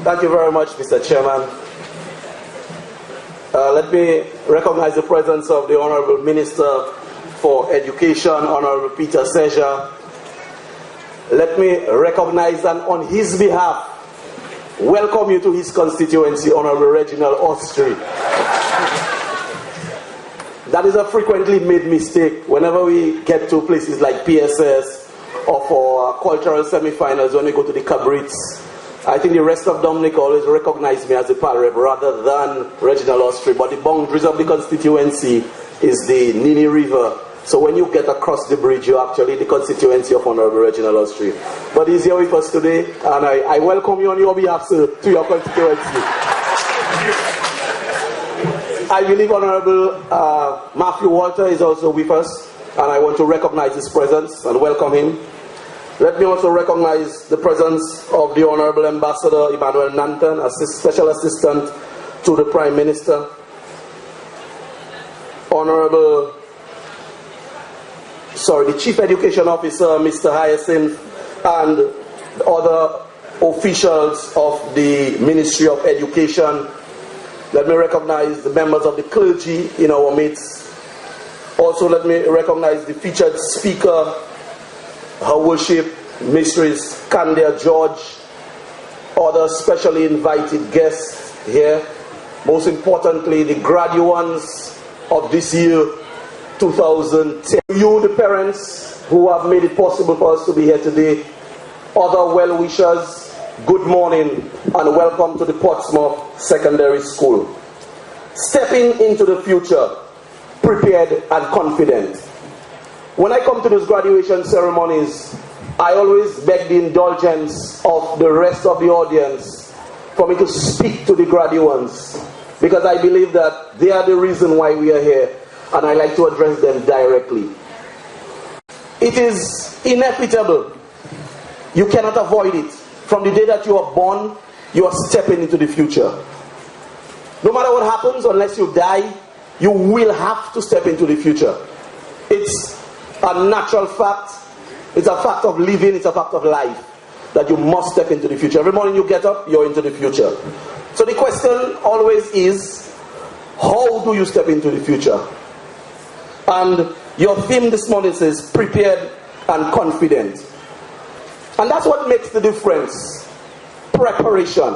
Thank you very much, Mr. Chairman. Let me recognize the presence of the Honorable Minister for Education, Honorable Peter Seja. Let me recognize and on his behalf welcome you to his constituency, Honorable Reginald Austri. That is a frequently made mistake whenever we get to places like PSS or for cultural semi-finals when we go to the Cabrits. I think the rest of Dominica always recognize me as the Parrep rather than Reginald Austri, but the boundaries of the constituency is the Nini River. So when you get across the bridge, you're actually the constituency of Honorable Reginald Austri. But he's here with us today, and I welcome you on your behalf, sir, to your constituency. I believe Honorable Matthew Walter is also with us, and I want to recognize his presence and welcome him. Let me also recognize the presence of the Honorable Ambassador Emmanuel Nanton, Special Assistant to the Prime Minister. The Chief Education Officer, Mr. Hyacinth, and other officials of the Ministry of Education. Let me recognize the members of the clergy in our midst. Also, let me recognize the featured speaker, Her Worship, Mistress Candia George, other specially invited guests here. Most importantly, the graduates of this year, 2010. You, the parents who have made it possible for us to be here today, other well-wishers, good morning and welcome to the Portsmouth Secondary School. Stepping into the future, prepared and confident. When I come to those graduation ceremonies, I always beg the indulgence of the rest of the audience for me to speak to the graduates, because I believe that they are the reason why we are here, and I like to address them directly. It is inevitable. You cannot avoid it. From the day that you are born, you are stepping into the future. No matter what happens, unless you die, you will have to step into the future. It's a natural fact. It's a fact of living. It's a fact of life that you must step into the future. Every morning you get up, you're into the future. So the question always is, how do you step into the future? And your theme this morning says prepared and confident. And that's what makes the difference. Preparation.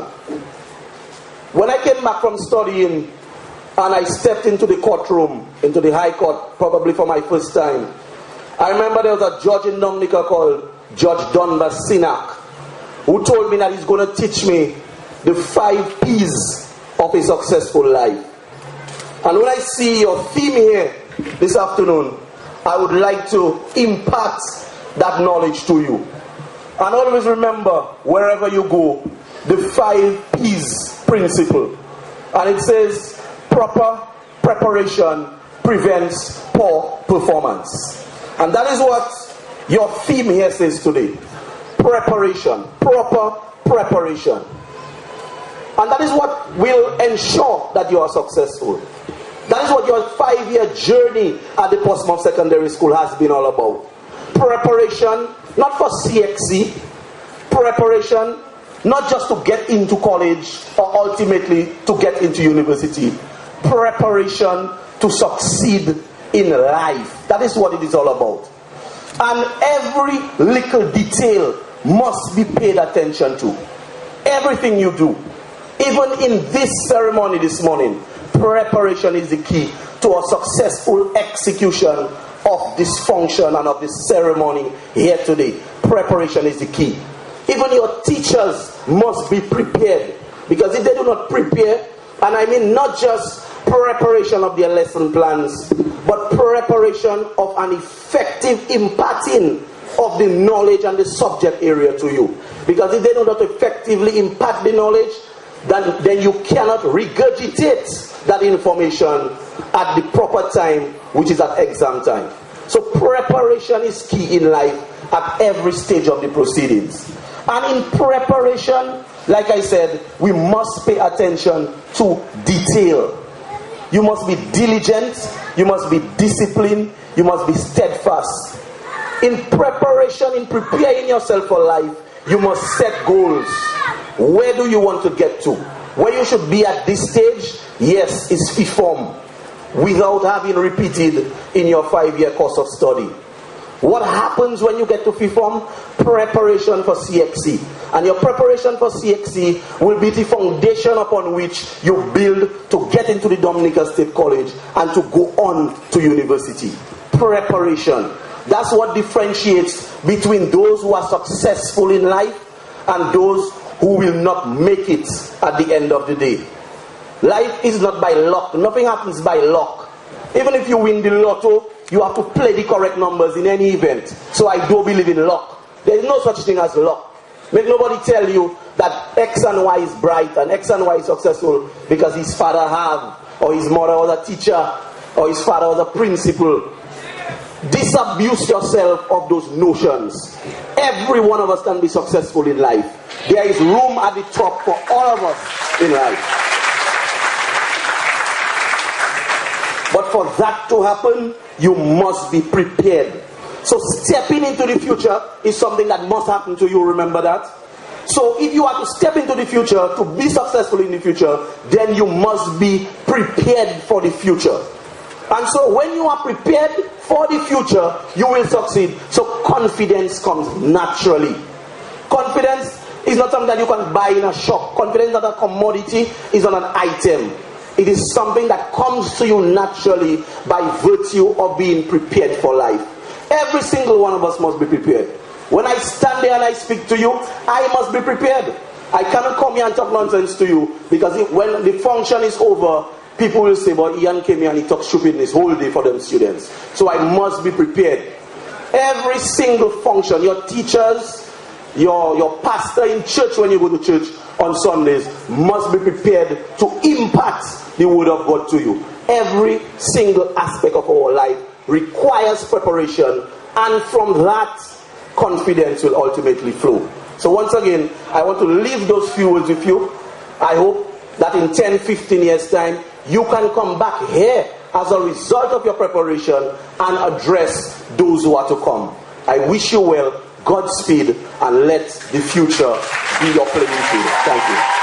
When I came back from studying and I stepped into the courtroom, into the High Court, probably for my first time, I remember there was a judge in Dominica called Judge Dunbar Sinak, who told me that he's going to teach me the 5 P's of a successful life. And when I see your theme here this afternoon, I would like to impart that knowledge to you. And always remember, wherever you go, the 5 P's principle. And it says, proper preparation prevents poor performance. And that is what your theme here says today. Preparation. Proper preparation. And that is what will ensure that you are successful. That is what your 5-year journey at the Portsmouth Secondary School has been all about. Preparation, not for CXC. Preparation, not just to get into college or ultimately to get into university. Preparation to succeed in life. That is what it is all about. And every little detail must be paid attention to. Everything you do. Even in this ceremony this morning, preparation is the key to a successful execution of this function and of this ceremony here today. Preparation is the key. Even your teachers must be prepared, because if they do not prepare, and I mean not just preparation of their lesson plans, but preparation of an effective imparting of the knowledge and the subject area to you. Because if they do not effectively impart the knowledge, then you cannot regurgitate that information at the proper time, which is at exam time. So preparation is key in life at every stage of the proceedings. And in preparation, like I said, we must pay attention to detail. You must be diligent, you must be disciplined, you must be steadfast. In preparation, in preparing yourself for life, you must set goals. Where do you want to get to? Where you should be at this stage, yes, is fifth form, without having repeated in your 5-year course of study. What happens when you get to fifth form? Preparation for CXC. And your preparation for CXC will be the foundation upon which you build to get into the Dominica State College and to go on to university. Preparation. That's what differentiates between those who are successful in life and those who will not make it at the end of the day. Life is not by luck. Nothing happens by luck. Even if you win the lotto, you have to play the correct numbers in any event. So I don't believe in luck. There is no such thing as luck. Make nobody tell you that X and Y is bright and X and Y is successful because his father have, or his mother was a teacher, or his father was a principal. Disabuse yourself of those notions. Every one of us can be successful in life. There is room at the top for all of us in life. But for that to happen, you must be prepared. So stepping into the future is something that must happen to you, remember that? So if you are to step into the future, to be successful in the future, then you must be prepared for the future. And so when you are prepared for the future, you will succeed. So confidence comes naturally. Confidence is not something that you can buy in a shop. Confidence is not a commodity, it's not an item. It is something that comes to you naturally by virtue of being prepared for life. Every single one of us must be prepared. When I stand there and I speak to you, I must be prepared. I cannot come here and talk nonsense to you because when the function is over, people will say, but Ian came here and he talked stupidness whole day for them students. So I must be prepared. Every single function, your teachers, your pastor in church when you go to church on Sundays must be prepared to impart the word of God to you. Every single aspect of our life requires preparation, and from that, confidence will ultimately flow. So once again, I want to leave those few words with you. I hope that in 10-15 years time, you can come back here as a result of your preparation and address those who are to come. I wish you well, Godspeed, and let the future be your playing field. Thank you.